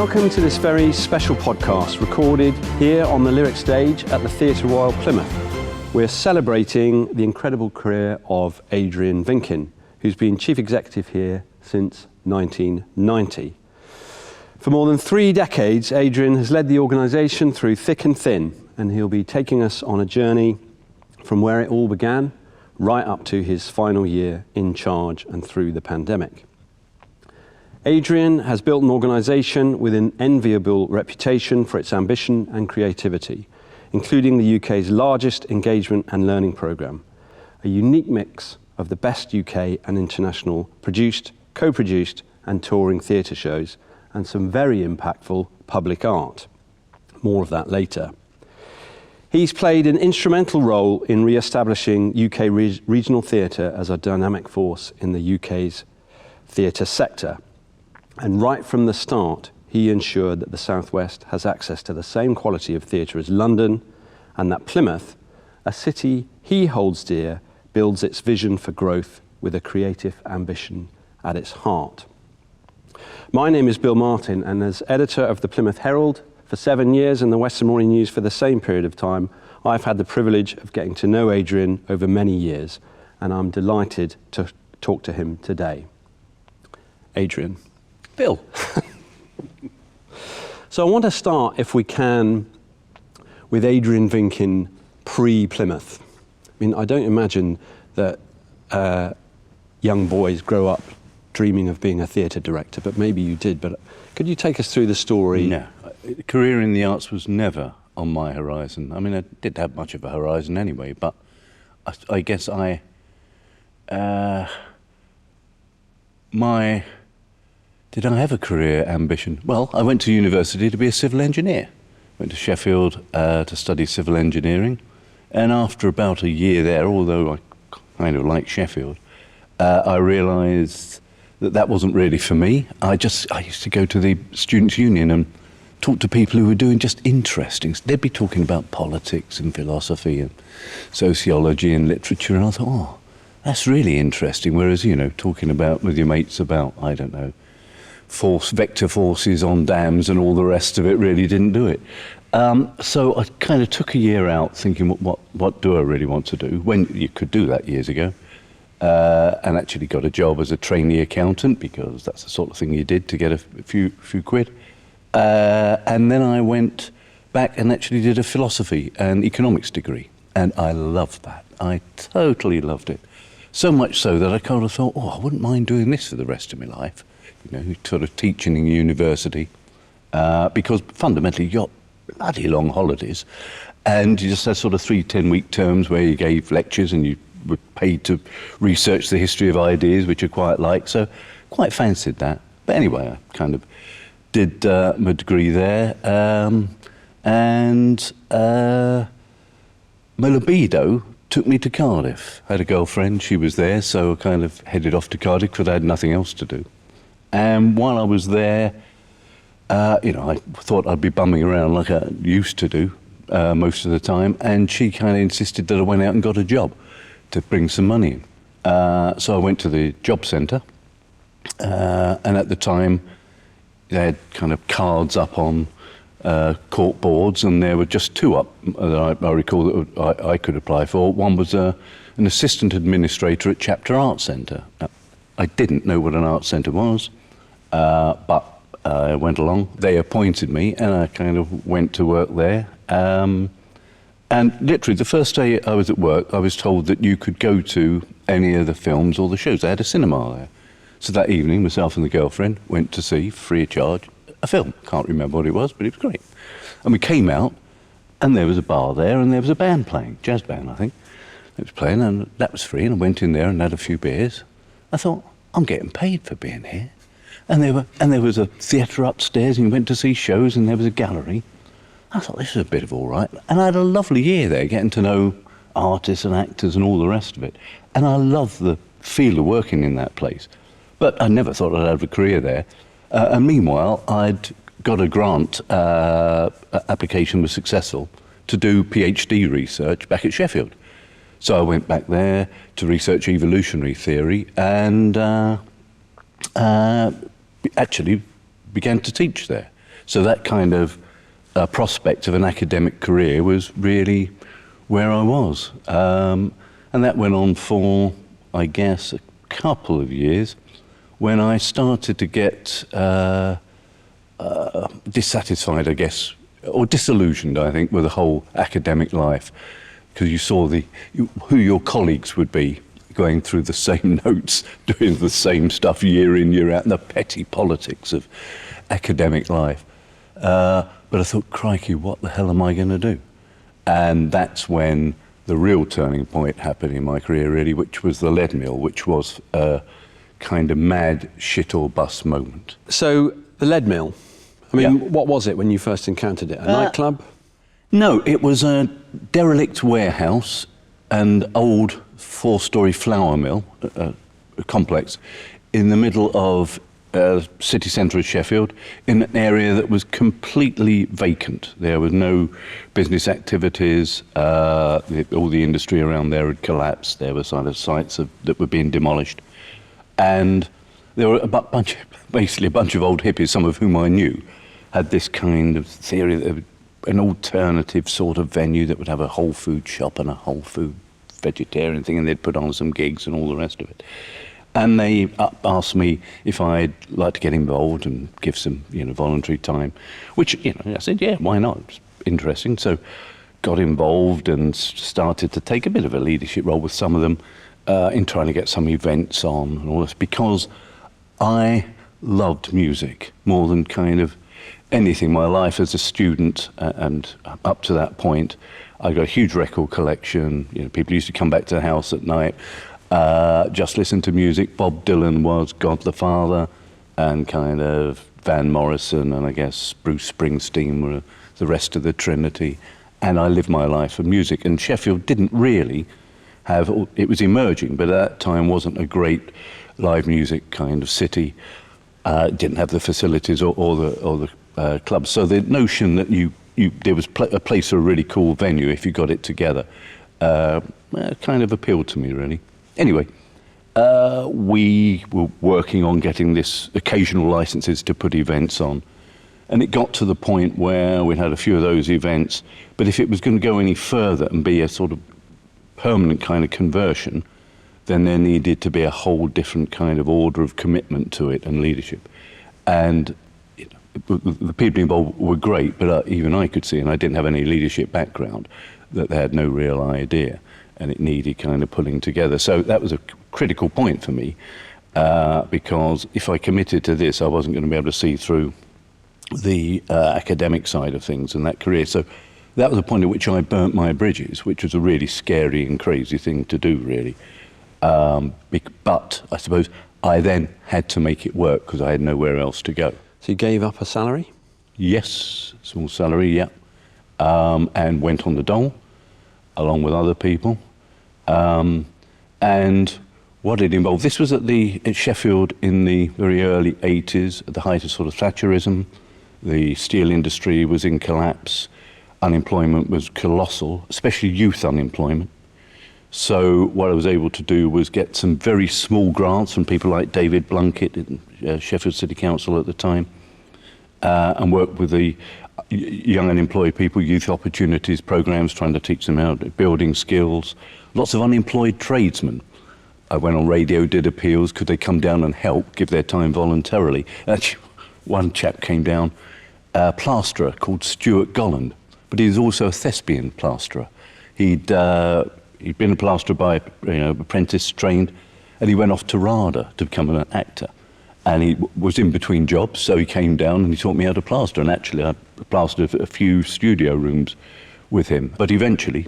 Welcome to this very special podcast recorded here on the Lyric stage at the Theatre Royal Plymouth. We're celebrating the incredible career of Adrian Vinken, who's been Chief Executive here since 1990. For more than 3 decades, Adrian has led the organisation through thick and thin, and he'll be taking us on a journey from where it all began right up to his final year in charge and through the pandemic. Adrian has built an organisation with an enviable reputation for its ambition and creativity, including the UK's largest engagement and learning programme, a unique mix of the best UK and international produced, co-produced and touring theatre shows, and some very impactful public art. More of that later. He's played an instrumental role in re-establishing UK regional theatre as a dynamic force in the UK's theatre sector. And right from the start, he ensured that the South West has access to the same quality of theatre as London, and that Plymouth, a city he holds dear, builds its vision for growth with a creative ambition at its heart. My name is Bill Martin, and as editor of the Plymouth Herald for 7 years and the Western Morning News for the same period of time, I've had the privilege of getting to know Adrian over many years, and I'm delighted to talk to him today. Adrian. Bill. So I want to start, if we can, with Adrian Vinken pre-Plymouth. I mean, I don't imagine that young boys grow up dreaming of being a theatre director, but maybe you did. But could you take us through the story? No, a career in the arts was never on my horizon. I mean, I didn't have much of a horizon anyway, but I guess did I have a career ambition? Well, I went to university to be a civil engineer. Went to Sheffield to study civil engineering. And after about a year there, although I kind of liked Sheffield, I realised that that wasn't really for me. I used to go to the Students' Union and talk to people who were doing just interesting. They'd be talking about politics and philosophy and sociology and literature. And I thought, oh, that's really interesting. Whereas, you know, talking about with your mates about, I don't know, vector forces on dams and all the rest of it really didn't do it. So I kind of took a year out thinking, what do I really want to do? When you could do that years ago. And actually got a job as a trainee accountant, because that's the sort of thing you did to get a few quid. And then I went back and actually did a philosophy and economics degree. And I loved that. I totally loved it. So much so that I kind of thought, oh, I wouldn't mind doing this for the rest of my life. You know, sort of teaching in university, because fundamentally you got bloody long holidays, and you just had sort of 3 10-week terms where you gave lectures and you were paid to research the history of ideas, which I quite like, so quite fancied that. But anyway, I kind of did my degree there, and my libido took me to Cardiff. I had a girlfriend, she was there, so I kind of headed off to Cardiff because I had nothing else to do. And while I was there, you know, I thought I'd be bumming around like I used to do most of the time, and she kind of insisted that I went out and got a job to bring some money in. So I went to the job centre, and at the time they had kind of cards up on court boards, and there were just 2 up that I recall that I could apply for. One was an assistant administrator at Chapter Arts Centre. I didn't know what an arts centre was, but I went along. They appointed me, and I kind of went to work there. And literally, the first day I was at work, I was told that you could go to any of the films or the shows. They had a cinema there. So that evening, myself and the girlfriend went to see, free of charge, a film. Can't remember what it was, but it was great. And we came out, and there was a bar there, and there was a band playing, jazz band, I think. It was playing, and that was free, and I went in there and had a few beers. I thought, I'm getting paid for being here. And there was a theatre upstairs, and you went to see shows, and there was a gallery. I thought, this is a bit of all right. And I had a lovely year there, getting to know artists and actors and all the rest of it. And I loved the feel of working in that place. But I never thought I'd have a career there. And meanwhile, I'd got a grant, application was successful, to do PhD research back at Sheffield. So I went back there to research evolutionary theory, and actually began to teach there. So that kind of prospect of an academic career was really where I was. And that went on for, I guess, a couple of years when I started to get dissatisfied, I guess, or disillusioned, I think, with the whole academic life, because you saw who your colleagues would be going through the same notes, doing the same stuff year in, year out, and the petty politics of academic life. But I thought, crikey, what the hell am I going to do? And that's when the real turning point happened in my career, really, which was the lead mill, which was a kind of mad shit or bust moment. So, the lead mill, I mean, Yeah. what was it when you first encountered it? A nightclub? No, it was a derelict warehouse and old four-storey flour mill a complex in the middle of city centre of Sheffield, in an area that was completely vacant. There was no business activities. All the industry around there had collapsed. There were sort of sites that were being demolished, and there were basically a bunch of old hippies, some of whom I knew, had this kind of theory that an alternative sort of venue that would have a whole food shop and a whole food vegetarian thing, and they'd put on some gigs and all the rest of it. And they asked me if I'd like to get involved and give some, voluntary time, which, I said, yeah, why not? It's interesting. So got involved and started to take a bit of a leadership role with some of them in trying to get some events on and all this, because I loved music more than kind of anything. My life as a student and up to that point, I got a huge record collection. People used to come back to the house at night, just listen to music. Bob Dylan was God the Father, and kind of Van Morrison, and I guess Bruce Springsteen were the rest of the Trinity. And I lived my life for music. And Sheffield didn't really have, it was emerging, but at that time wasn't a great live music kind of city. It didn't have the facilities or the clubs. So the notion that there was a place for a really cool venue if you got it together kind of appealed to me, really. Anyway, we were working on getting this occasional licenses to put events on, and it got to the point where we had a few of those events, but if it was going to go any further and be a sort of permanent kind of conversion, then there needed to be a whole different kind of order of commitment to it and leadership. And the people involved were great, but even I could see, and I didn't have any leadership background, that they had no real idea, and it needed kind of pulling together. So that was a critical point for me, because if I committed to this, I wasn't going to be able to see through the academic side of things and that career. So that was a point at which I burnt my bridges, which was a really scary and crazy thing to do, really. But I suppose I then had to make it work because I had nowhere else to go. So you gave up a salary? Yes, small salary, yeah. And went on the dole, along with other people. And what it involved, this was at Sheffield in the very early 80s, at the height of sort of Thatcherism. The steel industry was in collapse. Unemployment was colossal, especially youth unemployment. So what I was able to do was get some very small grants from people like David Blunkett in Sheffield City Council at the time, and work with the young unemployed people, youth opportunities programs, trying to teach them how to building skills. Lots of unemployed tradesmen. I went on radio, did appeals. Could they come down and help, give their time voluntarily? Actually, one chap came down, a plasterer called Stuart Golland, but he was also a thespian plasterer. He'd been a plasterer by apprentice trained, and he went off to RADA to become an actor. And he was in between jobs, so he came down and he taught me how to plaster. And actually, I plastered a few studio rooms with him. But eventually,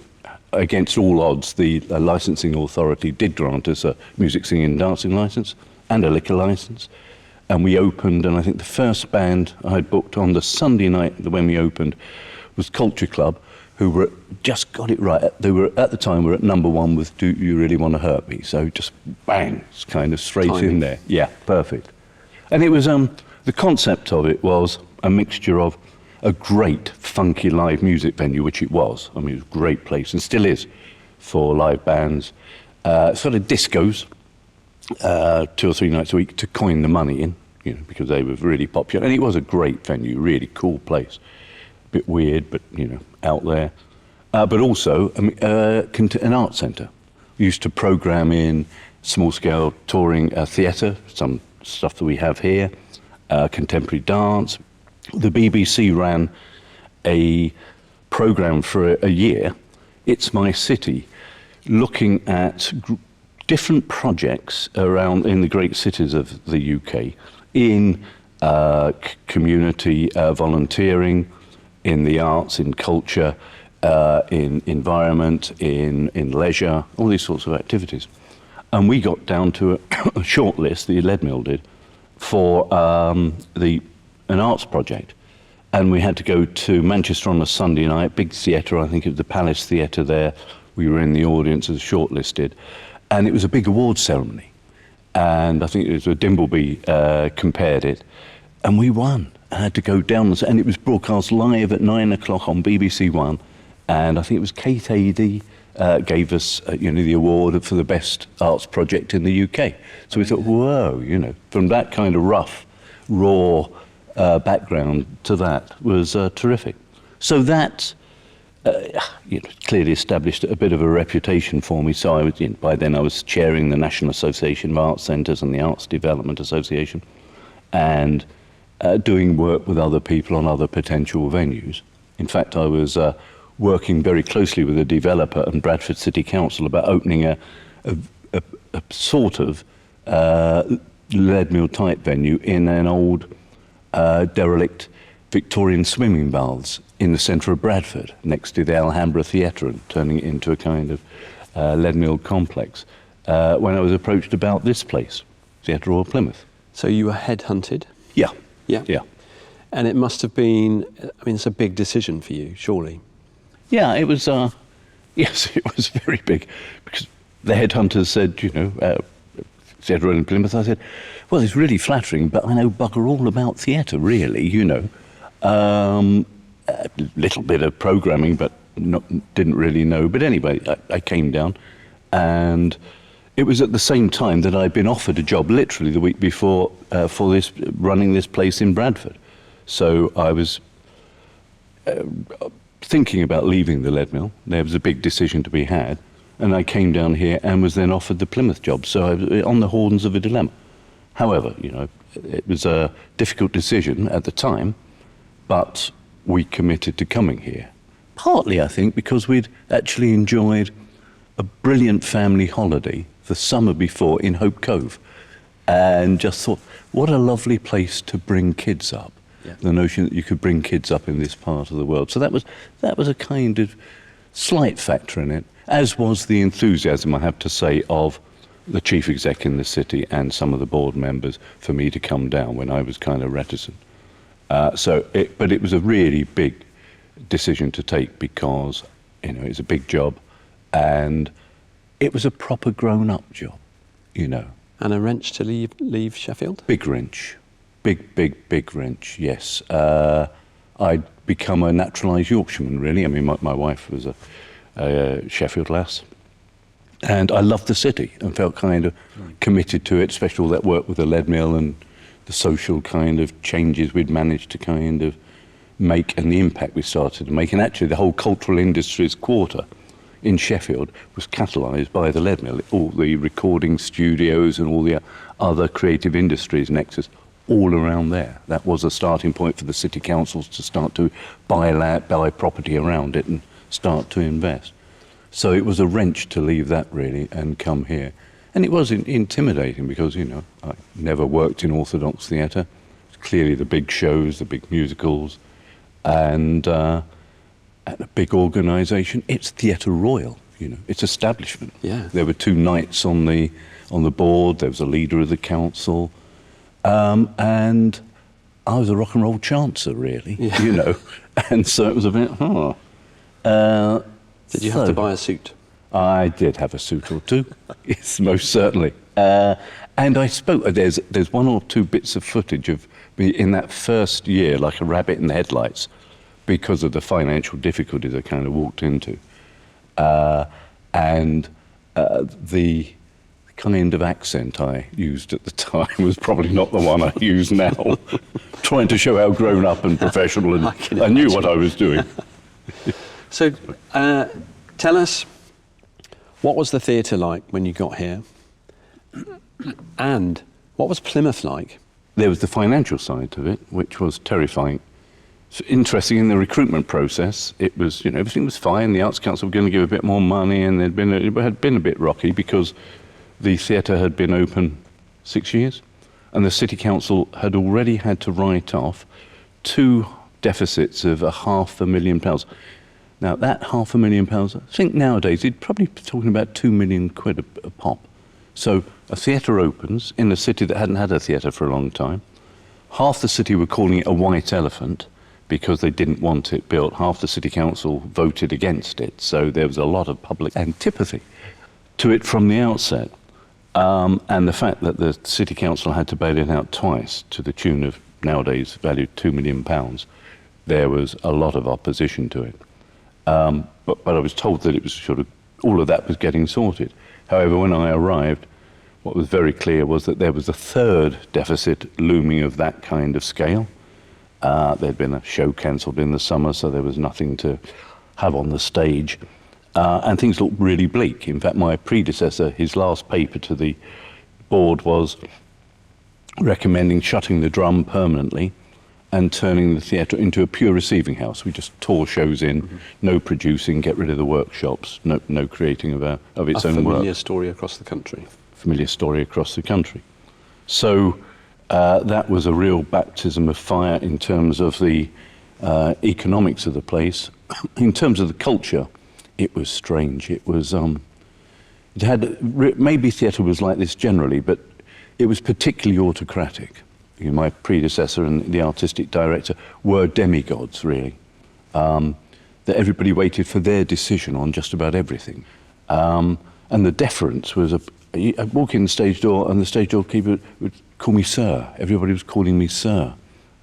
against all odds, the licensing authority did grant us a music, singing and dancing license and a liquor license. And we opened, and I think the first band I had booked on the Sunday night when we opened was Culture Club, who just got it right. They were, at the time, were at #1 with Do You Really Want to Hurt Me? So just bang, it's kind of straight Timing. in there. Yeah, perfect. And it was, the concept of it was a mixture of a great funky live music venue, which it was. I mean, it was a great place and still is for live bands. Sort of discos, 2 or 3 nights a week to coin the money in, you know, because they were really popular. And it was a great venue, really cool place. A bit weird, but, you know, out there. But also an art centre. We used to programme in small-scale touring theatre, some stuff that we have here, contemporary dance. The BBC ran a programme for a year, It's My City, looking at different projects around in the great cities of the UK, in community volunteering, in the arts, in culture, in environment, in leisure, all these sorts of activities. And we got down to a short list, the Leadmill did, for an arts project. And we had to go to Manchester on a Sunday night, big theatre, I think it was the Palace Theatre there. We were in the audience as shortlisted. And it was a big awards ceremony. And I think it was Dimbleby compared it. And we won. I had to go down, and it was broadcast live at 9 o'clock on BBC One. And I think it was Kate Adie gave us, you know, the award for the best arts project in the UK. So we thought, whoa, you know, from that kind of rough, raw background to that was terrific. So that you know, clearly established a bit of a reputation for me. So I was, you know, by then I was chairing the National Association of Arts Centres and the Arts Development Association, and doing work with other people on other potential venues. In fact, I was working very closely with a developer and Bradford City Council about opening a sort of Leadmill type venue in an old derelict Victorian swimming baths in the centre of Bradford, next to the Alhambra Theatre, and turning it into a kind of Leadmill complex, when I was approached about this place, Theatre Royal Plymouth. So you were headhunted? Yeah. Yeah. Yeah. And it must have been, I mean, it's a big decision for you, surely. Yeah, it was, yes, it was very big, because the headhunters said, you know, Theatre Royal in Plymouth. I said, well, it's really flattering, but I know bugger all about theatre, really, you know. A little bit of programming, but didn't really know. But anyway, I came down, and it was at the same time that I'd been offered a job, literally the week before, for running this place in Bradford. So I was thinking about leaving the Leadmill. There was a big decision to be had, and I came down here and was then offered the Plymouth job. So I was on the horns of a dilemma. However, you know, it was a difficult decision at the time, but we committed to coming here. Partly, I think, because we'd actually enjoyed a brilliant family holiday the summer before in Hope Cove, and just thought, what a lovely place to bring kids up. Yeah. The notion that you could bring kids up in this part of the world. So that was a kind of slight factor in it, as was the enthusiasm, I have to say, of the chief exec in the city and some of the board members for me to come down when I was kind of reticent. But it was a really big decision to take, because, you know, it's a big job, and it was a proper grown-up job, you know. And a wrench to leave Sheffield? Big wrench. Big wrench, yes. I'd become a naturalised Yorkshireman, really. I mean, my wife was a Sheffield lass. And I loved the city and felt kind of committed to it, especially all that work with the Leadmill and the social kind of changes we'd managed to kind of make, and the impact we started to make. And actually the whole cultural industries quarter in Sheffield was catalysed by the Leadmill. All the recording studios and all the other creative industries nexus all around there. That was a starting point for the city councils to start to buy property around it and start to invest. So it was a wrench to leave that, really, and come here. And it was intimidating because, you know, I never worked in orthodox theatre. Clearly the big shows, the big musicals, and a big organisation. It's Theatre Royal, you know, it's establishment. Yeah. There were 2 knights on the board, there was a leader of the council, and I was a rock and roll chancer, really, yeah. You know, and so it was a bit, Did you have to buy a suit? I did have a suit or 2, yes, most certainly. And I spoke, there's 1 or 2 bits of footage of me in that first year, like a rabbit in the headlights, because of the financial difficulties I kind of walked into. And the kind of accent I used at the time was probably not the one I use now. Trying to show how grown up and professional, and I knew what I was doing. So, tell us, what was the theatre like when you got here? And what was Plymouth like? There was the financial side of it, which was terrifying. So interesting in the recruitment process, it was, everything was fine. The Arts Council were going to give a bit more money, and it had been a bit rocky because the theatre had been open 6 years, and the City Council had already had to write off 2 deficits of £500,000. Now, that £500,000, I think nowadays, you'd probably be talking about £2 million a pop. So a theatre opens in a city that hadn't had a theatre for a long time. Half the city were calling it a white elephant because they didn't want it built. Half the City Council voted against it. So there was a lot of public antipathy to it from the outset. And the fact that the City Council had to bail it out twice to the tune of nowadays valued £2 million, there was a lot of opposition to it. But I was told that it was sort of, all of that was getting sorted. However, when I arrived, what was very clear was that there was a third deficit looming of that kind of scale. There'd been a show cancelled in the summer, so there was nothing to have on the stage. And things looked really bleak. In fact, my predecessor, his last paper to the board was recommending shutting the Drum permanently and turning the theatre into a pure receiving house. We just tore shows in, no producing, get rid of the workshops, no creating of its own work. A familiar story across the country. Familiar story across the country. So that was a real baptism of fire in terms of the economics of the place. In terms of the culture, it was strange. It was, it had, maybe theatre was like this generally, but it was particularly autocratic. My predecessor and the artistic director were demigods, really. That everybody waited for their decision on just about everything. And the deference was, I'd walk in the stage door and the stage doorkeeper would call me sir. Everybody was calling me sir.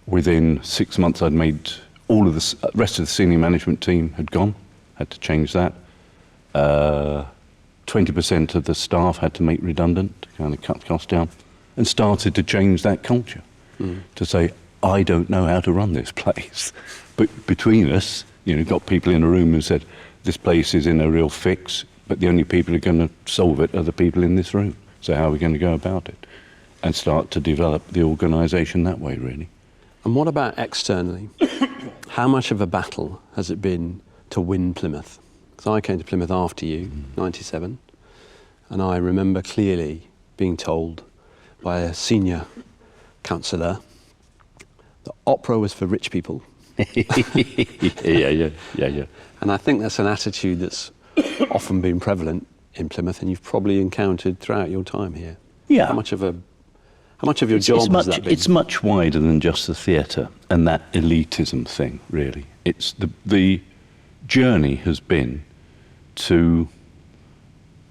Within 6 months, I'd made all of the rest of the senior management team had gone, had to change that. 20% of the staff had to make redundant, to kind of cut costs down, and started to change that culture. To say, I don't know how to run this place. But between us, got people in a room who said, this place is in a real fix, but the only people who are going to solve it are the people in this room. So how are we going to go about it? And start to develop the organisation that way, really. And what about externally? How much of a battle has it been to win Plymouth? Because I came to Plymouth after you, 97, and I remember clearly being told by a senior councillor that opera was for rich people. Yeah. And I think that's an attitude that's often been prevalent in Plymouth, and you've probably encountered throughout your time here. Yeah. How much of your job has that been? It's much wider than just the theatre and that elitism thing, really. It's the journey has been to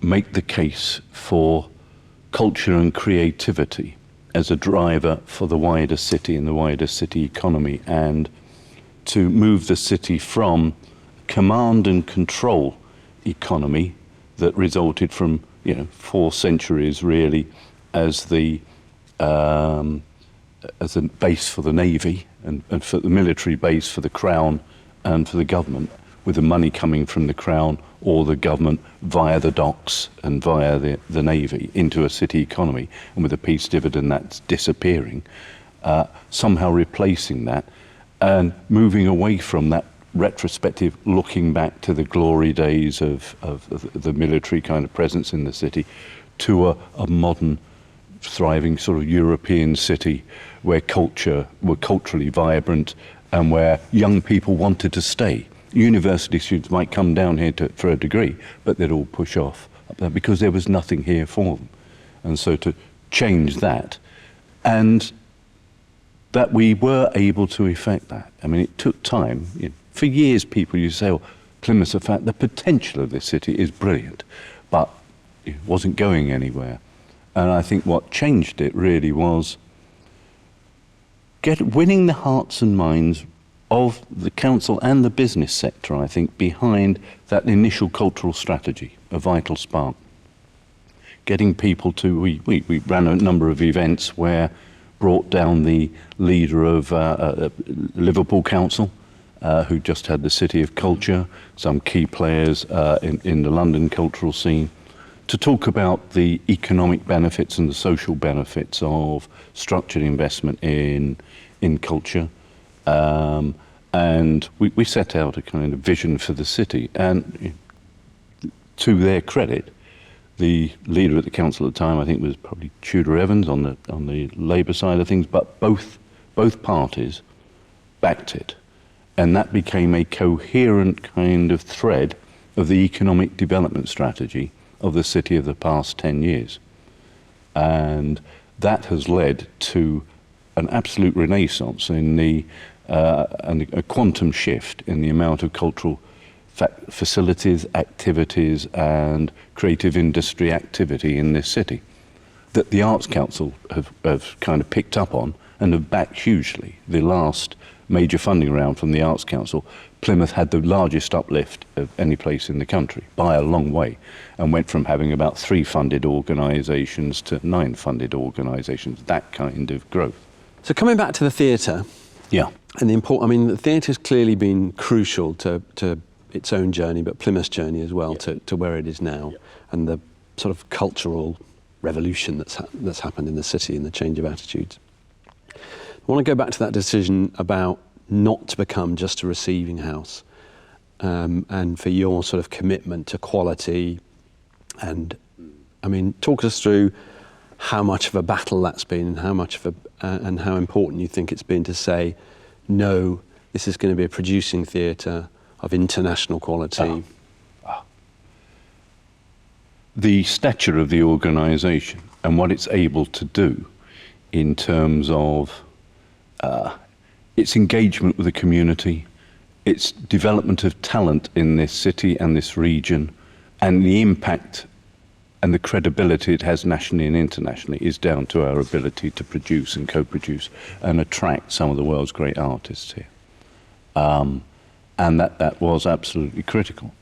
make the case for culture and creativity as a driver for the wider city and the wider city economy, and to move the city from command and control economy that resulted from 4 centuries really as the base for the navy and for the military base for the crown and for the government, with the money coming from the crown or the government via the docks and via the navy into a city economy, and with a peace dividend that's disappearing, somehow replacing that and moving away from that retrospective looking back to the glory days of the military kind of presence in the city to a modern thriving sort of European city where culture were culturally vibrant and where young people wanted to stay. University students might come down here for a degree, but they'd all push off up there because there was nothing here for them. And so to change that, and that we were able to effect that. I mean, it took time. For years, people used to say, Plymouth's a fact, the potential of this city is brilliant, but it wasn't going anywhere. And I think what changed it really was winning the hearts and minds of the council and the business sector, I think, behind that initial cultural strategy, a vital spark. getting people to, we ran a number of events where brought down the leader of Liverpool Council, who just had the City of Culture, some key players in the London cultural scene, to talk about the economic benefits and the social benefits of structured investment in culture. And we set out a kind of vision for the city. And to their credit, the leader at the council at the time, I think, was probably Tudor Evans on the Labour side of things, but both parties backed it. And that became a coherent kind of thread of the economic development strategy of the city of the past 10 years. And that has led to an absolute renaissance in and a quantum shift in the amount of cultural facilities, activities and creative industry activity in this city that the Arts Council have kind of picked up on and have backed hugely. The last major funding round from the Arts Council, Plymouth had the largest uplift of any place in the country by a long way, and went from having about 3 funded organisations to 9 funded organisations, that kind of growth. So coming back to the theatre, yeah, and the theatre's clearly been crucial to its own journey, but Plymouth's journey as well, to where it is now, and the sort of cultural revolution that's happened in the city and the change of attitudes. I want to go back to that decision about not to become just a receiving house, and for your sort of commitment to quality. And talk us through how much of a battle that's been, and and how important you think it's been to say, no, this is going to be a producing theatre of international quality. The stature of the organisation and what it's able to do in terms of its engagement with the community, its development of talent in this city and this region, and the impact and the credibility it has nationally and internationally is down to our ability to produce and co-produce and attract some of the world's great artists here. And that was absolutely critical.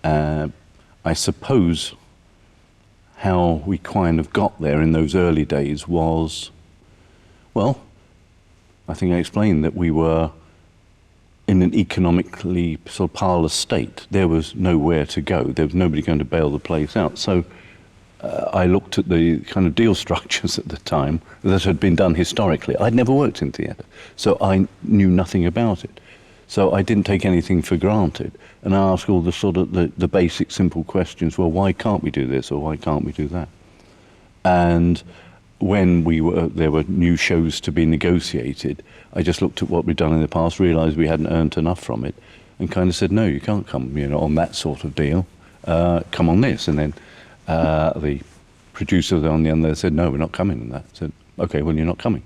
I suppose how we kind of got there in those early days was, well, I think I explained that we were in an economically sort of parlous state. There was nowhere to go. There was nobody going to bail the place out. So I looked at the kind of deal structures at the time that had been done historically. I'd never worked in theatre, so I knew nothing about it. So I didn't take anything for granted. And I asked all the sort of the basic simple questions, well, why can't we do this or why can't we do that? And when there were new shows to be negotiated, I just looked at what we'd done in the past, realised we hadn't earned enough from it, and kind of said, no, you can't come, on that sort of deal. Come on this. And then the producer on the other said, no, we're not coming on that. I said, okay, well, you're not coming.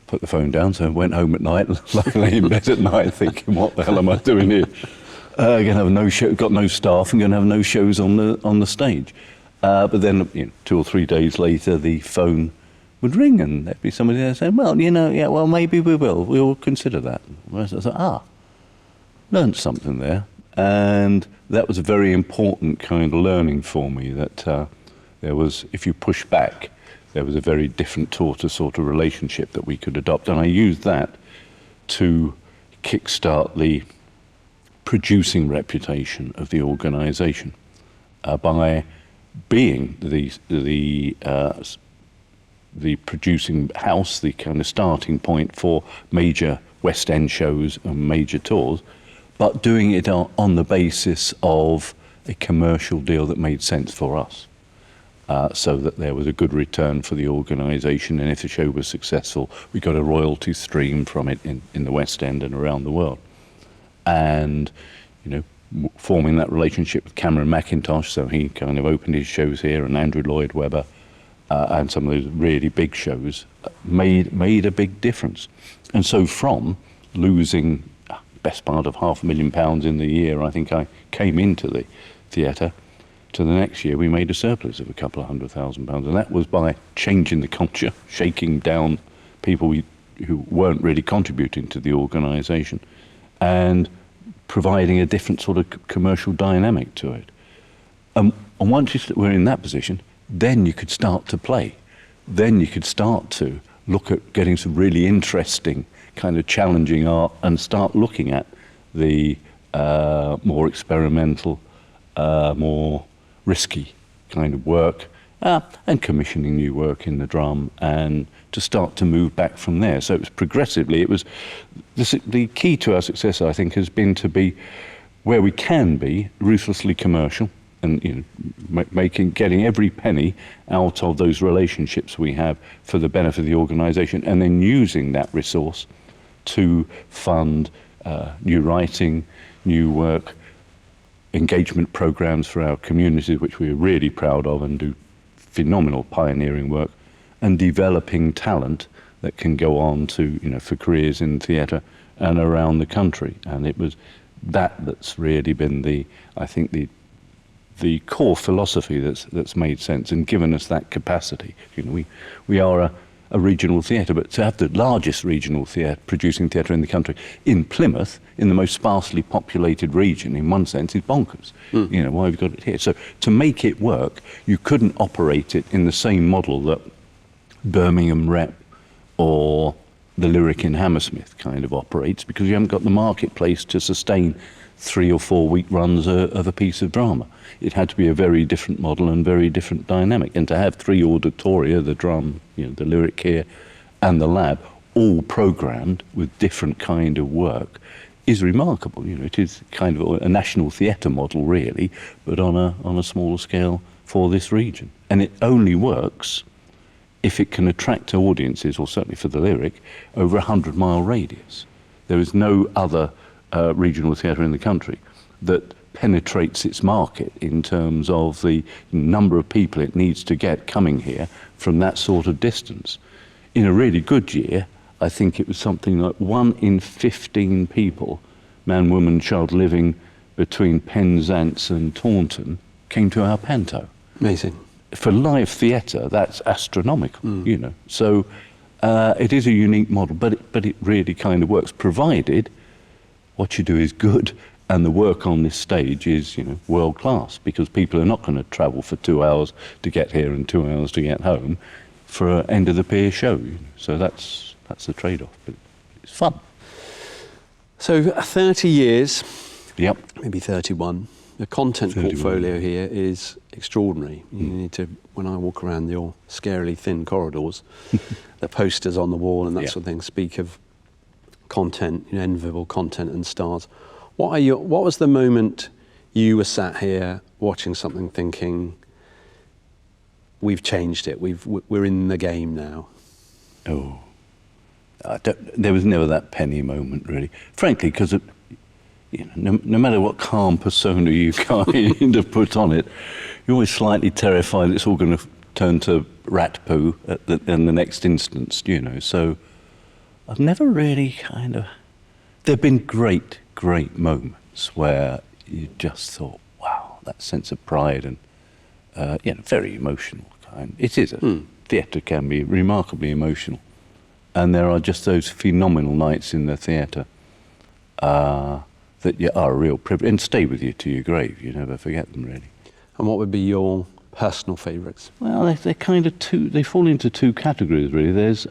Put the phone down, so I went home at night, lay in bed at night thinking, what the hell am I doing here? Going to have no show, got no staff, and going to have no shows on the stage. But then 2 or 3 days later, the phone would ring and there'd be somebody there saying, well, well, maybe we'll consider that. I thought, learned something there. And that was a very important kind of learning for me, that there was, if you push back, there was a very different sort of relationship that we could adopt. And I used that to kickstart the producing reputation of the organisation by being the producing house, the kind of starting point for major West End shows and major tours, but doing it on the basis of a commercial deal that made sense for us. So that there was a good return for the organisation, and if the show was successful, we got a royalty stream from it in the West End and around the world. And, forming that relationship with Cameron McIntosh, so he kind of opened his shows here, and Andrew Lloyd Webber, and some of those really big shows, made a big difference. And so from losing best part of £500,000 in the year I think I came into the theatre, to the next year we made a surplus of a couple of £100,000, and that was by changing the culture, shaking down people who weren't really contributing to the organisation, and providing a different sort of commercial dynamic to it. And once we're in that position, then you could start to play. Then you could start to look at getting some really interesting, kind of challenging art and start looking at the more experimental, more risky kind of work, and commissioning new work in the drum, and to start to move back from there. So it was progressively, the key to our success, I think, has been to be where we can be ruthlessly commercial, and getting every penny out of those relationships we have for the benefit of the organisation, and then using that resource to fund new writing, new work, engagement programs for our communities, which we're really proud of and do phenomenal pioneering work, and developing talent that can go on to, for careers in theatre and around the country. And it was that's really been I think the core philosophy that's made sense and given us that capacity. We are a regional theatre, but to have the largest regional theatre, producing theatre in the country, in Plymouth, in the most sparsely populated region, in one sense, is bonkers. Why have we got it here? So to make it work, you couldn't operate it in the same model that Birmingham Rep or the Lyric in Hammersmith kind of operates, because you haven't got the marketplace to sustain 3 or 4 week runs of a piece of drama. It had to be a very different model and very different dynamic. And to have 3 auditoria, the drum, the Lyric here, and the lab, all programmed with different kind of work, is remarkable. It is kind of a national theatre model, really, but on a smaller scale for this region. And it only works if it can attract audiences, or certainly for the Lyric, over a 100-mile radius. There is no other regional theatre in the country that penetrates its market in terms of the number of people it needs to get coming here from that sort of distance. In a really good year, I think it was something like 1 in 15 people, man, woman, child, living between Penzance and Taunton, came to our panto. Amazing. For live theatre, that's astronomical, So it is a unique model, but it really kind of works, provided what you do is good and the work on this stage is, world class, because people are not going to travel for 2 hours to get here and 2 hours to get home for an end of the pier show. So that's the trade-off, but it's fun. So 30 years, yep, maybe 31. The content 31. portfolio here is extraordinary. You need to, when I walk around your scarily thin corridors, the posters on the wall and that sort of thing speak of content, enviable content and stars. What was the moment you were sat here watching something thinking, we've changed it, we're in the game now? Oh, there was never that penny moment, really. Frankly, because no matter what calm persona you kind of put on it, you're always slightly terrified it's all going to turn to rat poo in the next instance, So I've never really there have been great moments where you just thought, wow, that sense of pride and, very emotional kind. It is theatre can be remarkably emotional. And there are just those phenomenal nights in the theatre that are a real privilege and stay with you to your grave. You never forget them, really. And what would be your personal favourites? Well, they're kind of they fall into 2 categories, really. There's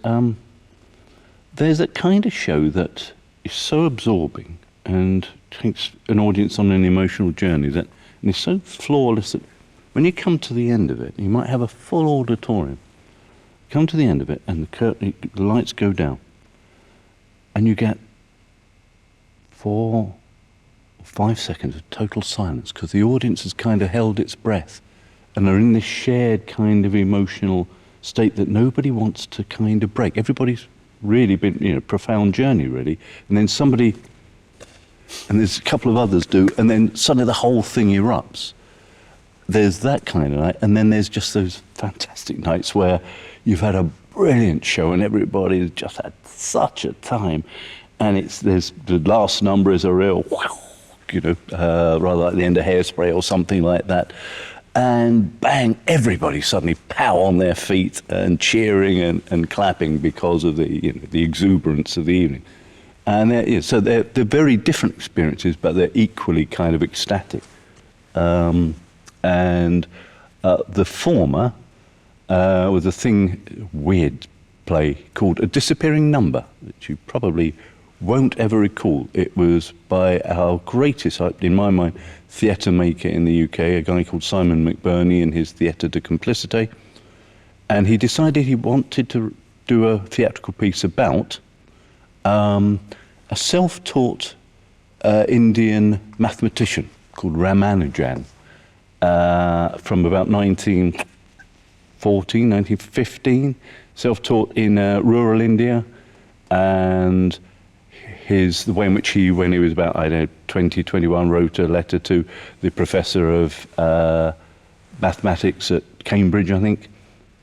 that kind of show that is so absorbing and takes an audience on an emotional journey and is so flawless that when you come to the end of it, you might have a full auditorium. Come to the end of it and the lights go down and you get 4 or 5 seconds of total silence because the audience has kind of held its breath and they're in this shared kind of emotional state that nobody wants to kind of break. Everybody's really been, profound journey, really. And then and there's a couple of others do, and then suddenly the whole thing erupts. There's that kind of night, and then there's just those fantastic nights where you've had a brilliant show and everybody's just had such a time, and there's the last number is a real, rather like the end of Hairspray or something like that, and bang, everybody suddenly pow on their feet and cheering and clapping because of the exuberance of the evening. And so they're very different experiences, but they're equally kind of ecstatic. And the former was a weird play called A Disappearing Number, which you probably won't ever recall. It was by our greatest, in my mind, theatre maker in the UK, a guy called Simon McBurney and his Theatre de Complicité. And he decided he wanted to do a theatrical piece about a self-taught Indian mathematician called Ramanujan from about 1915, self-taught in rural India, and the way in which he, when he was about, 20, 21, wrote a letter to the professor of mathematics at Cambridge, I think,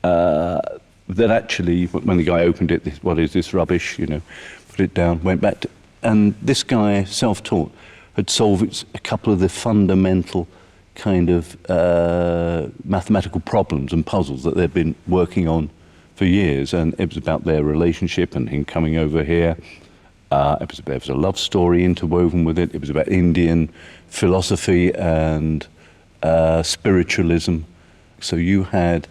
that actually, when the guy opened it, what is this rubbish, put it down, went back to, and this guy, self-taught, had solved a couple of the fundamental kind of mathematical problems and puzzles that they'd been working on for years, and it was about their relationship and him coming over here. There was a love story interwoven with it. It was about Indian philosophy and spiritualism. So you had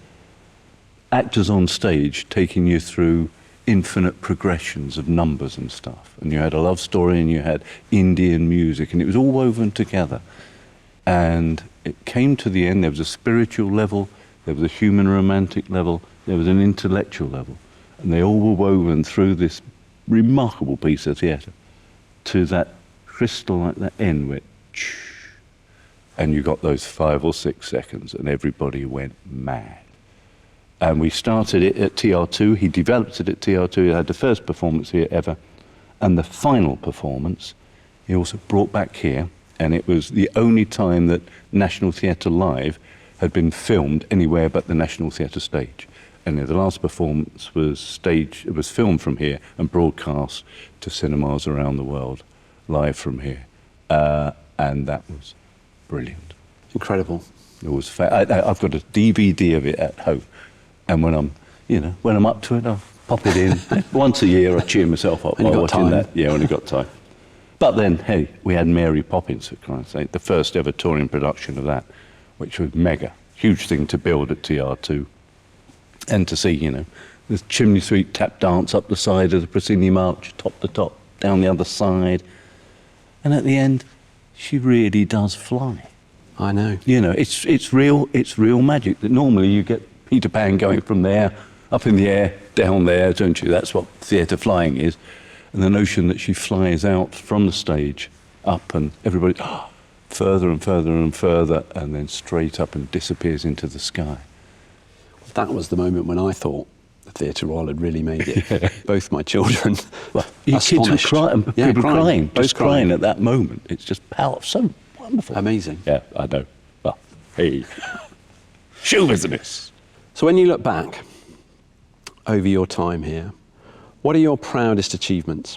actors on stage taking you through infinite progressions of numbers and stuff. And you had a love story and you had Indian music, and it was all woven together. And it came to the end, there was a spiritual level, there was a human romantic level, there was an intellectual level. And they all were woven through this remarkable piece of theatre to that crystal like that end where and you got those 5 or 6 seconds and everybody went mad. And we started it at TR2, he developed it at TR2, he had the first performance here ever, and the final performance he also brought back here, and it was the only time that National Theatre Live had been filmed anywhere but the National Theatre stage. And the last performance was it was filmed from here and broadcast to cinemas around the world, live from here. And that was brilliant. Incredible. It was I've got a DVD of it at home. And when I'm up to it, I'll pop it in. Once a year, I cheer myself up while watching that. Yeah, when I got time. But then, hey, we had Mary Poppins, for Christ's sake, the first ever touring production of that, which was mega. Huge thing to build at TR2. And to see, the chimney sweep tap dance up the side of the Procini March, top to top, down the other side. And at the end, she really does fly. I know. It's real magic. That normally you get Peter Pan going from there, up in the air, down there, don't you? That's what theatre flying is. And the notion that she flies out from the stage, up, and everybody, further and further and further, and then straight up and disappears into the sky. That was the moment when I thought the Theatre Royal had really made it. Both my children Your kids were crying, people crying, just crying at that moment. It's just powerful, so wonderful. Amazing. Yeah, I know. Well, hey, show business. So when you look back over your time here, what are your proudest achievements?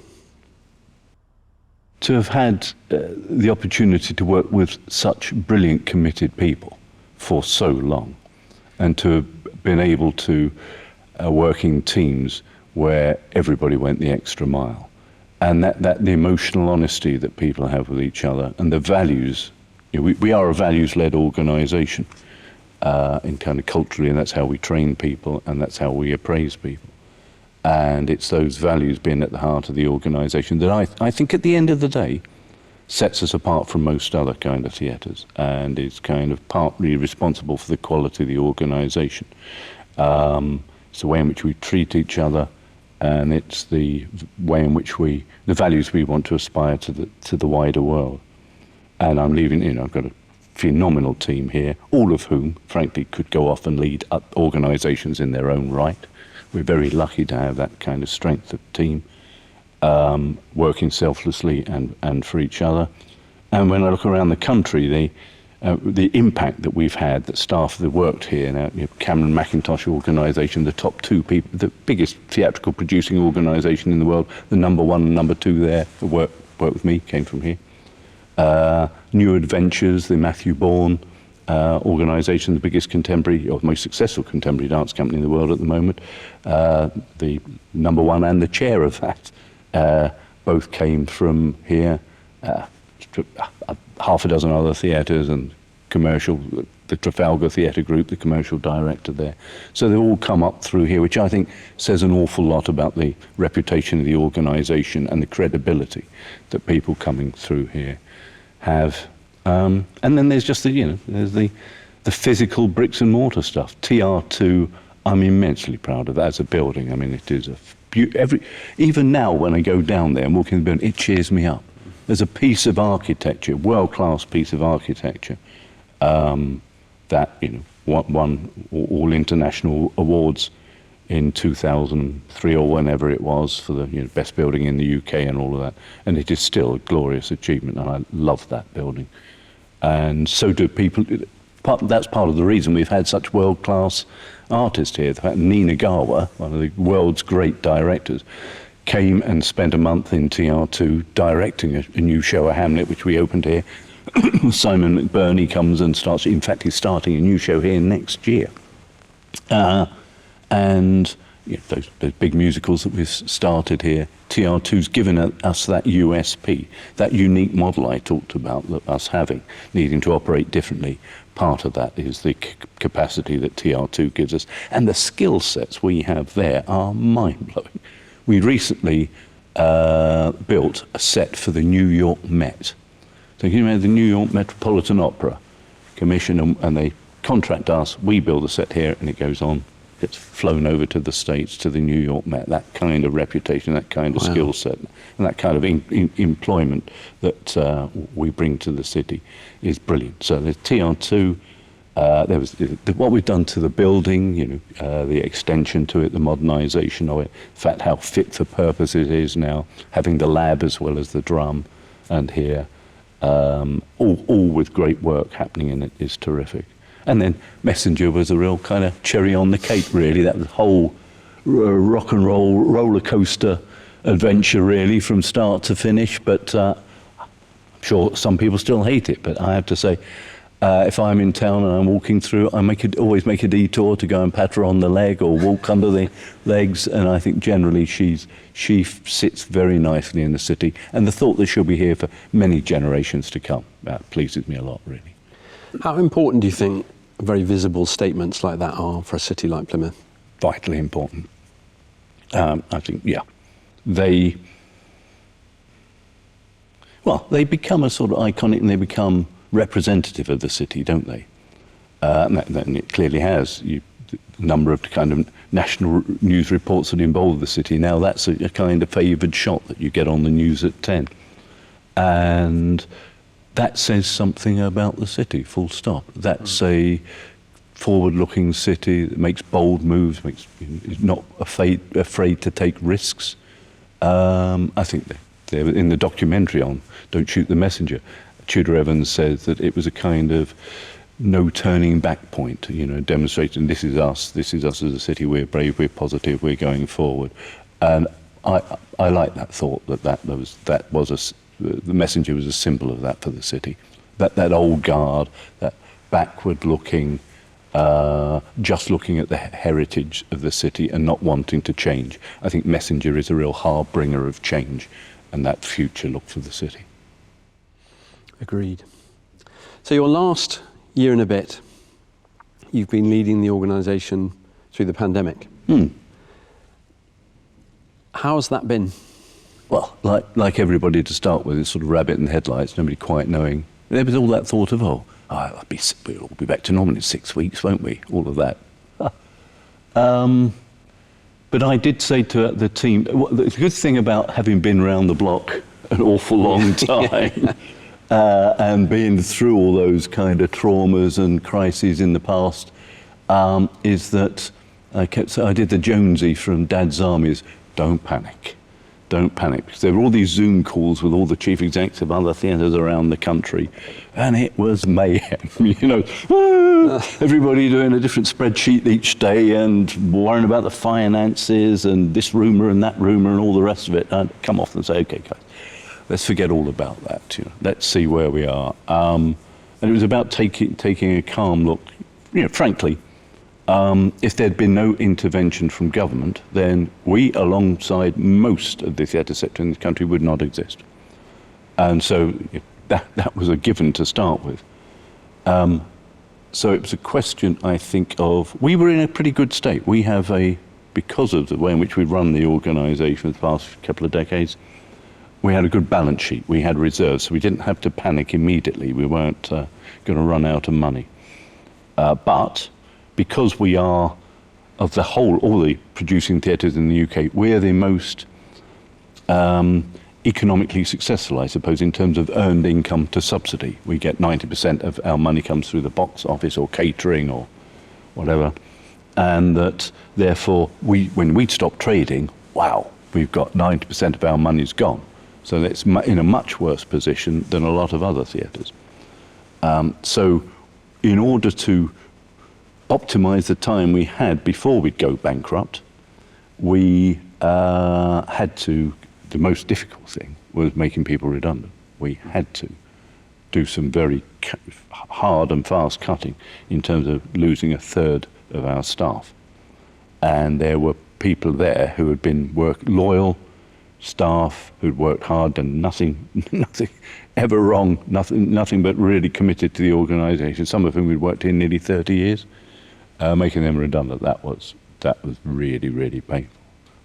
To have had the opportunity to work with such brilliant, committed people for so long, and to have been able to work in teams where everybody went the extra mile, and that the emotional honesty that people have with each other, and the values. We are a values-led organisation, in kind of culturally, and that's how we train people, and that's how we appraise people. And it's those values being at the heart of the organisation that I think at the end of the day sets us apart from most other kind of theatres, and is kind of partly responsible for the quality of the organisation. It's the way in which we treat each other, and it's the way in which the values we want to aspire to the wider world. And I'm leaving, I've got a phenomenal team here, all of whom, frankly, could go off and lead up organisations in their own right. We're very lucky to have that kind of strength of team, working selflessly and for each other. And when I look around the country, the impact that we've had, that staff that worked here, now Cameron Mackintosh organisation, the top 2 people, the biggest theatrical producing organisation in the world, the number 1 and number 2 there, that worked with me, came from here. New Adventures, the Matthew Bourne organisation, the biggest contemporary, or most successful contemporary dance company in the world at the moment, the number 1 and the chair of that, both came from here. Half a dozen other theatres and commercial the Trafalgar Theatre Group, the commercial director there. So they've all come up through here, which I think says an awful lot about the reputation of the organisation and the credibility that people coming through here have. And then there's just there's the physical bricks and mortar stuff. TR2, I'm immensely proud of that as a building. I mean, it is even now when I go down there and walk in the building, it cheers me up. There's a piece of architecture, world-class piece of architecture, that won all international awards in 2003 or whenever it was for the best building in the UK and all of that. And it is still a glorious achievement, and I love that building. And so do people. That's part of the reason we've had such world-class artists here. The fact Nina Gawa, one of the world's great directors, came and spent a month in TR2 directing a new show, a Hamlet, which we opened here. Simon McBurney comes and starts, in fact, he's starting a new show here next year. And those big musicals that we've started here, TR2's given us that USP, that unique model I talked about, that us having, needing to operate differently. Part of that is the capacity that TR2 gives us. And the skill sets we have there are mind-blowing. We recently built a set for the New York Met. So can you imagine the New York Metropolitan Opera commission, and they contract us, we build a set here, and it goes on, gets flown over to the States, to the New York Met. That kind of reputation, that kind of skill set, and that kind of employment that we bring to the city is brilliant. So there's TR2, there was what we've done to the building, the extension to it, the modernisation of it, in fact how fit for purpose it is now, having the lab as well as the drum, and here, all with great work happening in it is terrific. And then Messenger was a real kind of cherry on the cake, really. That was whole rock and roll roller coaster adventure, really, from start to finish. But I'm sure some people still hate it. But I have to say, if I'm in town and I'm walking through, I always make a detour to go and pat her on the leg or walk under the legs. And I think generally she sits very nicely in the city. And the thought that she'll be here for many generations to come, that pleases me a lot, really. How important do you think very visible statements like that are for a city like Plymouth? Vitally important. I think, they become a sort of iconic, and they become representative of the city, don't they? And it clearly has. The number of kind of national news reports that involve the city, now that's a kind of favoured shot that you get on the news at 10. And that says something about the city, full stop. That's a forward-looking city that makes bold moves, is not afraid to take risks. I think they're in the documentary on Don't Shoot the Messenger, Tudor Evans says that it was a kind of no turning back point, demonstrating this is us as a city, we're brave, we're positive, we're going forward. And I like that thought, the Messenger was a symbol of that for the city. That old guard, that backward-looking, just looking at the heritage of the city and not wanting to change. I think Messenger is a real harbinger of change and that future look for the city. Agreed. So your last year and a bit, you've been leading the organisation through the pandemic. How's that been? Well, like everybody to start with, it's sort of rabbit in the headlights, nobody quite knowing. There was all that thought of, we'll be back to normal in 6 weeks, won't we? All of that. But I did say to the team, the good thing about having been around the block an awful long time and being through all those kind of traumas and crises in the past is that I did the Jonesy from Dad's Armies, don't panic. Don't panic, because there were all these Zoom calls with all the chief execs of other theatres around the country, and it was mayhem, everybody doing a different spreadsheet each day and worrying about the finances and this rumour and that rumour and all the rest of it. I'd come off and say, okay, guys, let's forget all about that, let's see where we are. And it was about taking a calm look, frankly. If there'd been no intervention from government, then we, alongside most of the theatre sector in this country, would not exist. And so that was a given to start with. So it was a question, I think, of, we were in a pretty good state. We have because of the way in which we run the organisation for the past couple of decades, we had a good balance sheet. We had reserves, so we didn't have to panic immediately. We weren't going to run out of money. But because we are, of all the producing theatres in the UK, we're the most economically successful, I suppose, in terms of earned income to subsidy. We get 90% of our money comes through the box office or catering or whatever. And that, therefore, when we'd stop trading, wow, we've got 90% of our money's gone. So that's in a much worse position than a lot of other theatres. So in order to optimise the time we had before we'd go bankrupt, we had to, the most difficult thing was making people redundant. We had to do some very hard and fast cutting in terms of losing a third of our staff. And there were people there who had been loyal staff who'd worked hard and nothing ever wrong, nothing but really committed to the organisation, some of whom we'd worked in nearly 30 years, making them redundant. That was really, really painful.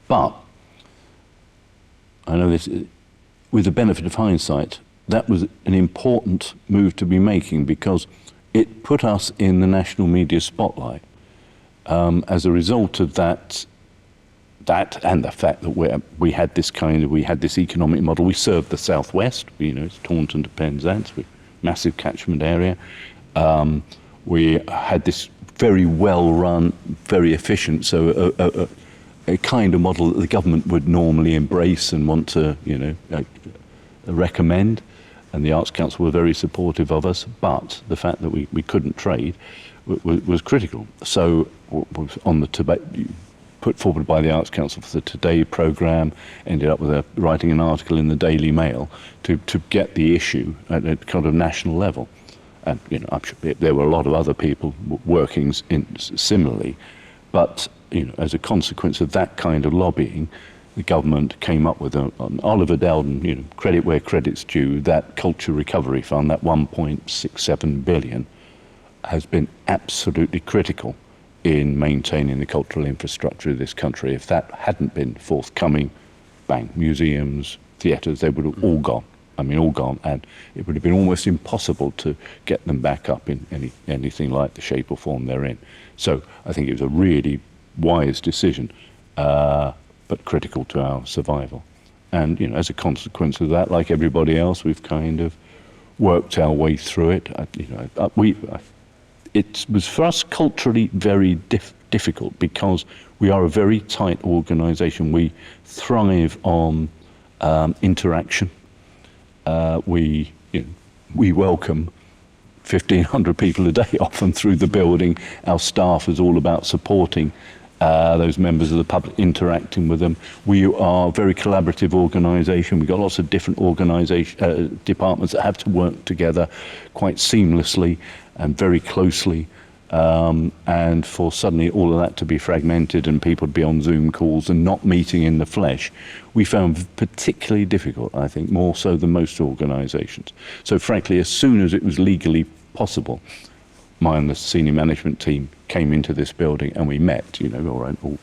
But I know this, with the benefit of hindsight, that was an important move to be making because it put us in the national media spotlight. As a result of that and the fact that we had this economic model. We served the southwest, it's Taunton to Penzance, massive catchment area. We had this very well run, very efficient, so a kind of model that the government would normally embrace and want to, recommend. And the Arts Council were very supportive of us, but the fact that we couldn't trade was critical. So on the put forward by the Arts Council for the Today programme, ended up with writing an article in the Daily Mail to get the issue at a kind of national level. And I'm sure there were a lot of other people working similarly, but as a consequence of that kind of lobbying, the government came up with an Oliver Dowden, credit where credit's due, that Culture Recovery Fund, that 1.67 billion, has been absolutely critical in maintaining the cultural infrastructure of this country. If that hadn't been forthcoming, bang, museums, theatres, they would have all gone. All gone, and it would have been almost impossible to get them back up in anything like the shape or form they're in. So I think it was a really wise decision, but critical to our survival. And as a consequence of that, like everybody else, we've kind of worked our way through it. It was for us culturally very difficult because we are a very tight organisation. We thrive on interaction. We welcome 1,500 people a day often through the building. Our staff is all about supporting those members of the public, interacting with them. We are a very collaborative organisation. We've got lots of different departments that have to work together quite seamlessly and very closely. And for suddenly all of that to be fragmented and people to be on Zoom calls and not meeting in the flesh, we found particularly difficult, I think, more so than most organisations. So frankly, as soon as it was legally possible, I and the senior management team came into this building and we met,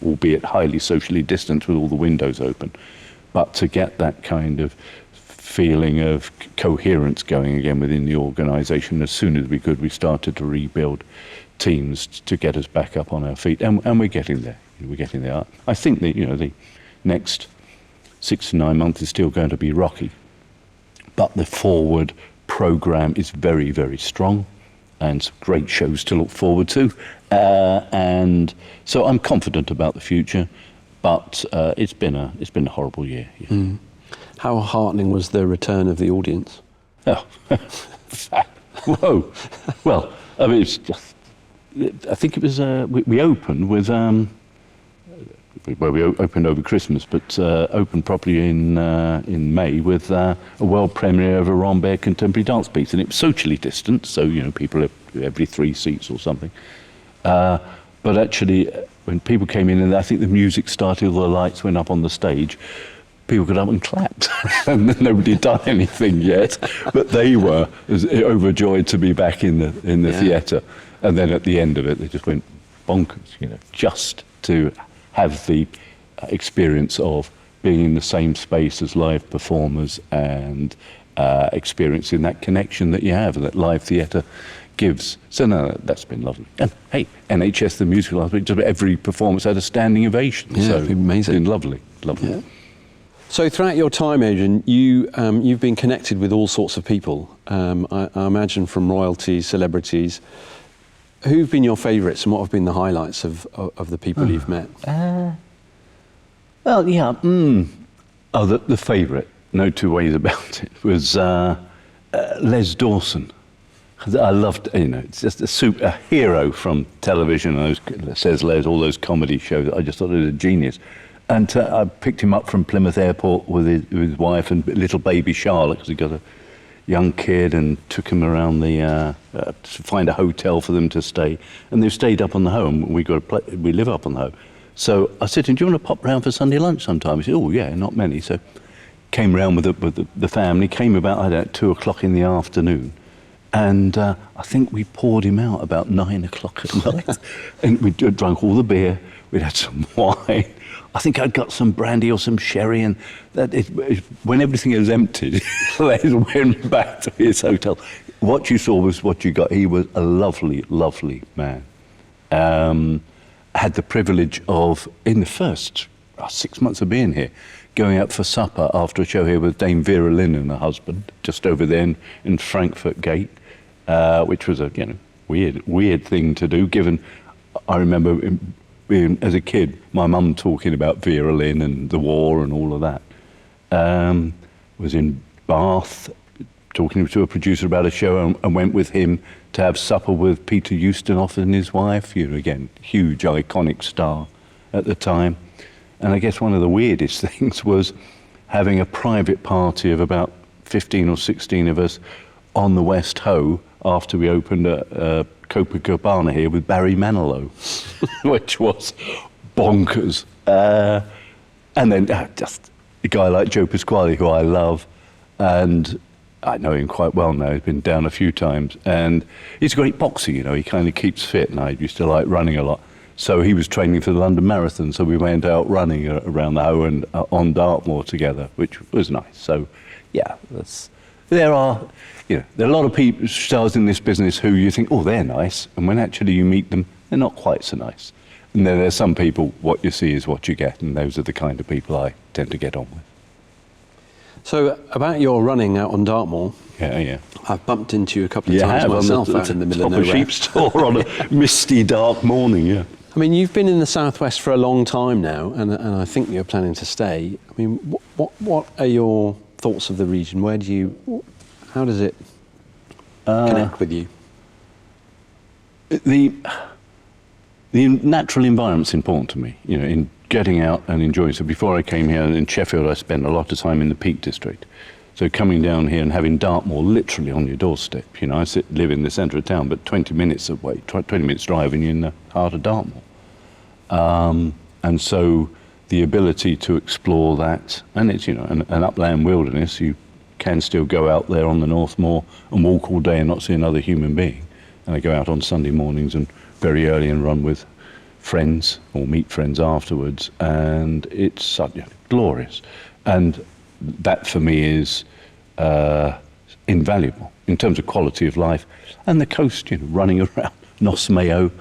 albeit highly socially distanced with all the windows open. But to get that kind of feeling of coherence going again within the organisation, as soon as we could, we started to rebuild teams to get us back up on our feet, and we're getting there. We're getting there. I think that the next 6 to 9 months is still going to be rocky, but the forward programme is very, very strong, and some great shows to look forward to. And so I'm confident about the future, but it's been a horrible year. Yeah. Mm. How heartening was the return of the audience? Oh, whoa! Well, it's just. I think it was, we opened with, we opened over Christmas, but opened properly in May with a world premiere of a Rambert contemporary dance piece, and it was socially distant, so people every 3 seats or something. But actually, when people came in, and I think the music started, all the lights went up on the stage, people got up and clapped, and nobody had done anything yet, but they were overjoyed to be back in the theatre. And then at the end of it, they just went bonkers, you know, just to have the experience of being in the same space as live performers and experiencing that connection that you have, that live theatre gives. So no, that's been lovely. And hey, NHS the musical last week, just every performance had a standing ovation. Yeah, so amazing. It's been lovely. Yeah. So throughout your time, Adrian, you've been connected with all sorts of people. I imagine from royalties, celebrities. Who've been your favourites, and what have been the highlights of the people you've met? Well, yeah. Oh, the favourite, no two ways about it, was Les Dawson. I loved, you know, it's just a hero from television. Says Les, all those comedy shows. I just thought he was a genius. And I picked him up from Plymouth Airport with his wife and little baby Charlotte, because he got a young kid, and took him around to find a hotel for them to stay. And they stayed up on the Hoe, and we live up on the Hoe. So I said to him, do you want to pop round for Sunday lunch sometime? He said, oh yeah, not many. So came round with the family, came about, I don't know, 2 o'clock in the afternoon. And I think we poured him out about 9 o'clock at night. And we drank all the beer, we'd had some wine. I think I'd got some brandy or some sherry, and when everything was emptied, Les went back to his hotel. What you saw was what you got. He was a lovely, lovely man. Had the privilege of, in the first 6 months of being here, going out for supper after a show here with Dame Vera Lynn and her husband, just over there in Frankfurt Gate, which was a weird thing to do, given I remember being, as a kid, my mum talking about Vera Lynn and the war and all of that. Was in Bath, talking to a producer about a show, and went with him to have supper with Peter Ustinov and his wife. You know, again, huge, iconic star at the time. And I guess one of the weirdest things was having a private party of about 15 or 16 of us on the West Hoe after we opened a Copacabana here with Barry Manilow, which was bonkers. And then just a guy like Joe Pasquale, who I love, and I know him quite well now. He's been down a few times, and he's a great boxer, you know. He kind of keeps fit, and I used to like running a lot. So he was training for the London Marathon, so we went out running around the Hoe and on Dartmoor together, which was nice. So, yeah, there are a lot of people, stars in this business who you think, oh, they're nice, and when actually you meet them, they're not quite so nice. And then there's some people, what you see is what you get, and those are the kind of people I tend to get on with. So, about your running out on Dartmoor, yeah. I've bumped into you a couple of times myself out in the middle of nowhere. Sheep store on a misty, dark morning, yeah. I mean, you've been in the Southwest for a long time now, and I think you're planning to stay. I mean, what are your thoughts of the region? How does it connect with you? The natural environment's important to me, you know, in getting out and enjoying. So before I came here in Sheffield, I spent a lot of time in the Peak District. So coming down here and having Dartmoor literally on your doorstep, you know, I live in the centre of town, but 20 minutes away, 20 minutes driving, you're in the heart of Dartmoor. And so the ability to explore that, and it's, you know, an upland wilderness, you can still go out there on the North Moor and walk all day and not see another human being. And I go out on Sunday mornings and very early and run with friends or meet friends afterwards, and it's glorious. And that for me is invaluable in terms of quality of life. And the coast, you know, running around Nos Mayo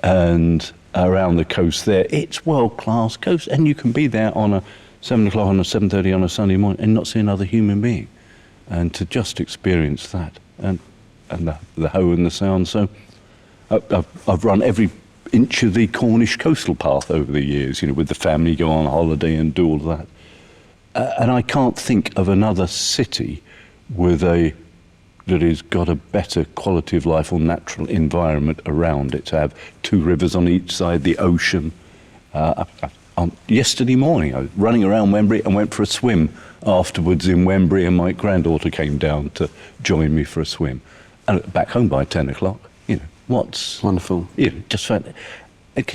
and around the coast there, it's world-class coast, and you can be there on a 7 o'clock on a 7:30 on a Sunday morning and not see another human being, and to just experience that and the Hoe and the Sound. So I've run every inch of the Cornish coastal path over the years, you know, with the family, go on holiday and do all of that. And I can't think of another city that has got a better quality of life or natural environment around it, to have 2 rivers on each side, the ocean. Yesterday morning, I was running around Wembury and went for a swim afterwards in Wembury, and my granddaughter came down to join me for a swim. And back home by 10 o'clock, you know, what's... Wonderful. You know, just can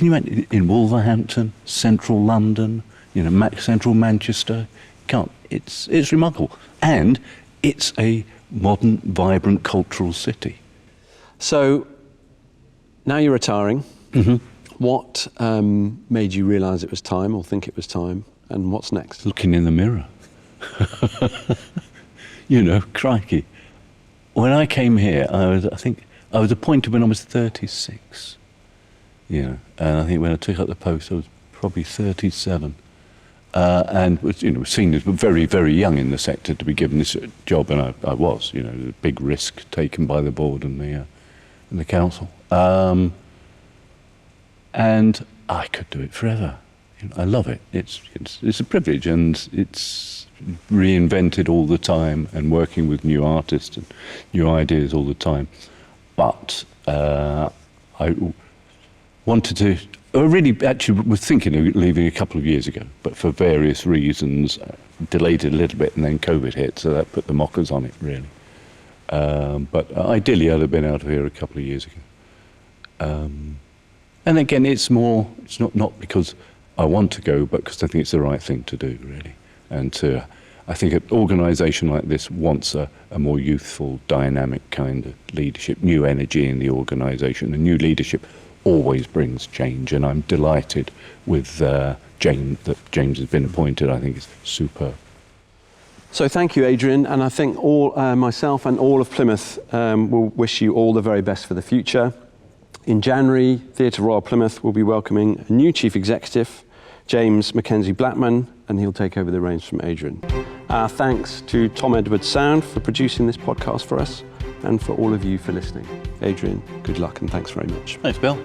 you imagine in Wolverhampton, central London, you know, central Manchester? It's remarkable. And it's a modern, vibrant, cultural city. So, Now you're retiring. What made you realise it was time, or think it was time, and what's next? Looking in the mirror. Crikey. When I came here, I was appointed when I was 36. And I think when I took up the post, I was probably 37. And was seen as very, very young in the sector to be given this job, and I was. A big risk taken by the board and the council. And I could do it forever. I love it. It's a privilege, and it's reinvented all the time, and working with new artists and new ideas all the time. But I wanted to. I really actually was thinking of leaving a couple of years ago, but for various reasons delayed it a little bit, and then COVID hit, so that put the mockers on it really. But ideally, I'd have been out of here a couple of years ago. And again, it's not because I want to go, but because I think it's the right thing to do, really. And I think an organisation like this wants a more youthful, dynamic kind of leadership, new energy in the organisation. And new leadership always brings change, and I'm delighted with James has been appointed. I think it's superb. So thank you, Adrian, and I think myself and all of Plymouth will wish you all the very best for the future. In January, Theatre Royal Plymouth will be welcoming a new Chief Executive, James Mackenzie Blackman, and he'll take over the reins from Adrian. Our thanks to Tom Edwards Sound for producing this podcast for us, and for all of you for listening. Adrian, good luck and thanks very much. Thanks, Bill.